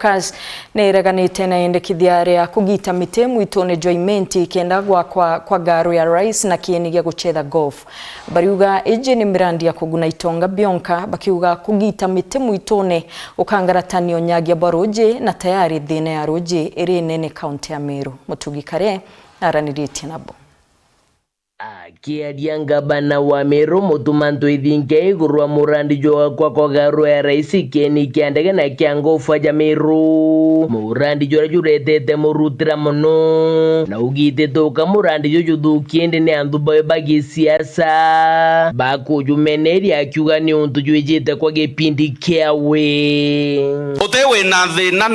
Caucus nereganite na endekithia ria kugita mite mwitone joimenti kenda kwa garu ya rais na kieni gya guchetha golf. Bariuga eje ni mirandi ya kuguna itonga bionka bakiuga kugita mite mwitone ukangaratanio nyagia baroje na tayari thina ya roje iri nene county ya Meru. Mutugi Kare araniritie nabo. Akiaria ngabana wa Meru Mutumanto ithinke igurwa murandi jo kwa garu ya rais kieni kiandege na kiangofa ja Meru murandi jo juretete murutira muno na ugite toka murandi jo juthukiende ni andu bagi siasa bakujumeneri akiuga ni untu jwejete kwa gipindi kiawe utewe na thina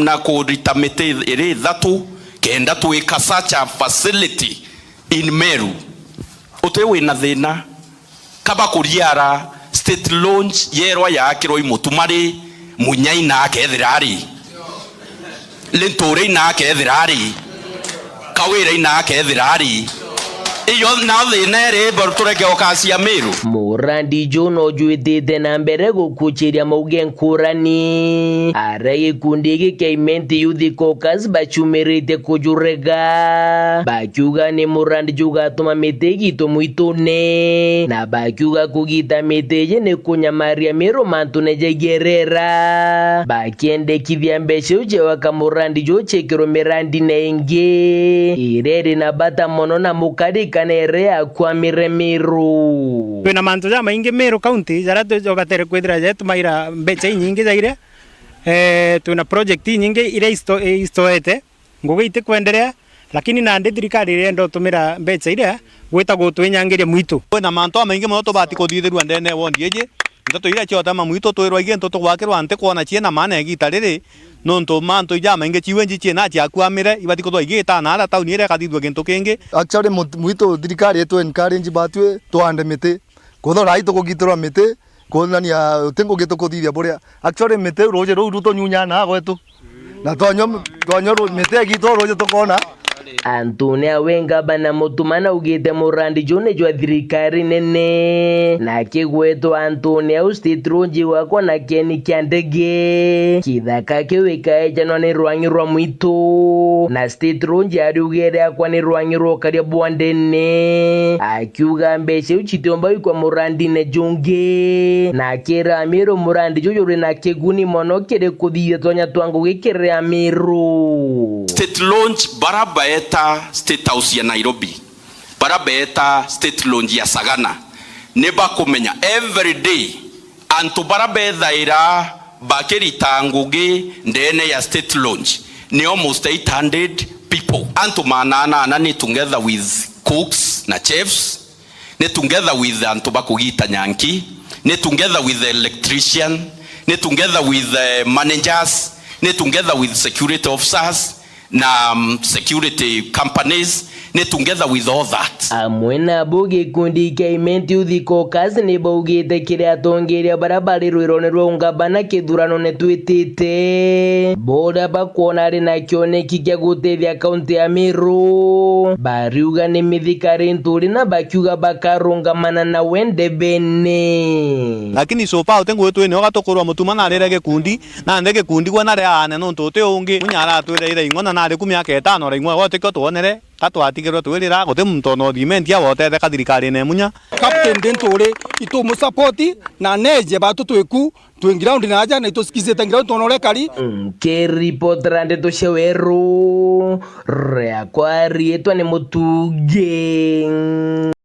na kurita mite iri thatu kenda tuika such a facility in Meru. Utewe na thina kaba kuriara state launch yerwa ya kiroi mutumari munyai na akethirari lentore na akethirari kawira na akethirari iyo na thina ri bortureke okasia Meru murandi jono juitete na mbere gukuchiria mauge nkurani arege kundigi keimenti youth caucus bachumerite kujurega bakiuga ni murandi juga tuma metegi to muitone na bakiuga kugita meteje ne kunyamaria Meru mantune jegerera bakiende kivyambeshe uje wakamurandi jo chekero mirandi nenge ireri na bata mono na mukari kanerea kwa Meru kwina manto ja maingi Meru county jara tujogatere kwithira je tumaira mbecha nyingi jaire tuna project nyingi ire istoete ngugeite kwendelea lakini na ndi thirikari irenda tumira mbecha ire gwita gutwinyangiria mwitu kwina manto maingi muno tubati kuthithirwa ndene wondi eje ndoto ira chota mwitu twirwa ige ntoto gwakirwa ante kuona chiena mana egita riri nonto manto ja maingi chiwenji chiena chiakwamire ibati kutwa igita na ala tauni ire kathithwa gintu kingi actually mwitu thirikari etu encourage batwe twande mite kuthora ito kugitirwa mite kuonania tengo gitu kuthithia buria actually mite roje ruto nyunya na gwetu na tonyo mite gito roje tukona Antonia Wenga bana mutumana ugite murandi jone jwa thirikari nene na kigweto Antonia state ronji wako na kieni kiandege kithaka kiwikae jano ni rwangi rwa mwitu na state ronji ariugere akwa ni rwangi rwa karia bwandene akiuga mbeshe uchitomba kwa murandi ne jonge na kira Meru murandi jojo na kiguni mono kire kuthia tonya twangu gikire Meru state launch barabaeta state house ya Nairobi barabaeta state launch ya Sagana neba kumenya every day antu barabethaira bakirita ngugi ndene ya state launch ni almost 800 people antu manana ni together with cooks na chefs ni together with antu bakugita nyanki ni together with the electrician ni together with the managers ni together with security officers na security companies ne together with all that amwena buge kundi keimenti youth caucus ne bogete kire atongeria barabara rwirone rwa ungabana kithurano ne twitite boda bakuona ri na kione kigya gutethia county ya Meru bariuga ni mithikari nturi na bakiuga bakarungamana na wende bene lakini sopa utengo wetu ni ogatokorwa mutumana arerege kundi na ndege kundi gwa nare ane no ntote ungi munyara atwire ingona na kumya ketano rimwe wote ko tuonere tatwatigirwo twirira gote mtono agreement ya wote theka thirikari ne munya captain dentore ito mu support na neje batu tweku twingira na aja na ito skize tangira tonore kali ke report rande to sheweru rea kwa rietwa ne mutuge